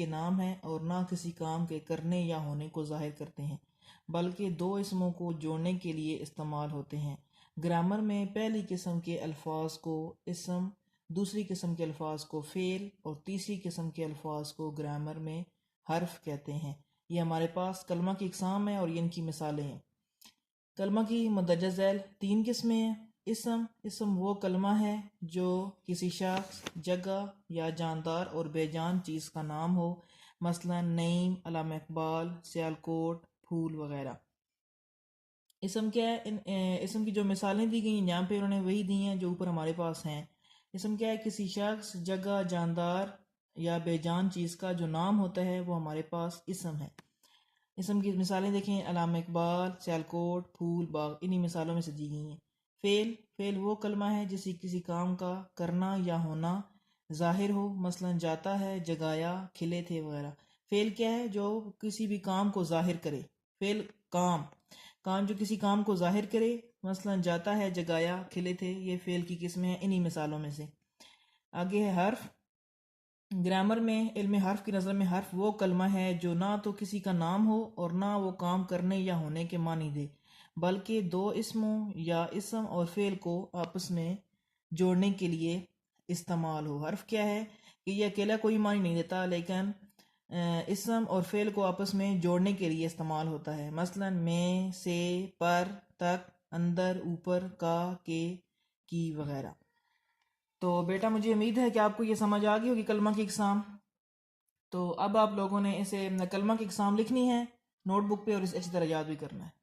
के नाम है और ना किसी काम के करने या होने को जाहिर करते हैं, बल्कि दो इसमों को जोड़ने के लिए इस्तेमाल होते हैं। ग्रामर में पहली किस्म के अल्फाज को इसम, दूसरी किस्म के अल्फाज को फ़ेल और तीसरी किस्म के अल्फाज को ग्रामर में हर्फ कहते हैं। ये हमारे पास कलमा की इकसाम है और ये इनकी मिसालें हैं। कलमा की मदरजा झैल 3 किस्में हैं। इसम वो कलमा है जो किसी शख्स, जगह या जानदार और बेजान चीज़ का नाम हो, मसलन नईम, अल्लामा इकबाल, सियालकोट, फूल वगैरह। इसम क्या है? इसम की जो मिसालें दी गई हैं यहाँ पे उन्होंने वही दी हैं जो ऊपर हमारे पास हैं। इसम क्या है? किसी शख्स, जगह, जानदार या बेजान चीज़ का जो नाम होता है वो हमारे पास इसम है। इसम की मिसालें देखें, अल्लामा इकबाल, सियालकोट, फूल, बाग, इन्हीं मिसालों में से दी गई हैं। फ़ेल वो कलमा है जिसे किसी काम का करना या होना ज़ाहिर हो, मसलन जाता है, जगाया, खिले थे वगैरह। फ़ेल क्या है? जो किसी भी काम को ज़ाहिर करे। फ़ेल काम जो किसी काम को ज़ाहिर करे, मसलन जाता है, जगाया, खिले थे, ये फ़ेल की किस्में हैं इन्हीं मिसालों में से। आगे है हर्फ। ग्रामर में इल्म हर्फ की नज़र में हर्फ वो कलमा है जो ना तो किसी का नाम हो और ना वो काम करने या होने के मानी दे, बल्कि दो इसमों या इसम और फ़ेल को आपस में जोड़ने के लिए इस्तेमाल हो। हर्फ क्या है कि ये अकेला कोई मानी नहीं देता, लेकिन इसम और फ़ेल को आपस में जोड़ने के लिए इस्तेमाल होता है, मसलन में, से, पर, तक, अंदर, ऊपर, का, के, की वगैरह। तो बेटा मुझे उम्मीद है कि आपको ये समझ आ गई होगी कलमा की इकसाम। तो अब आप लोगों ने इसे कलमा की इकसाम लिखनी है नोटबुक पे और इसे अच्छी तरह याद भी करना है।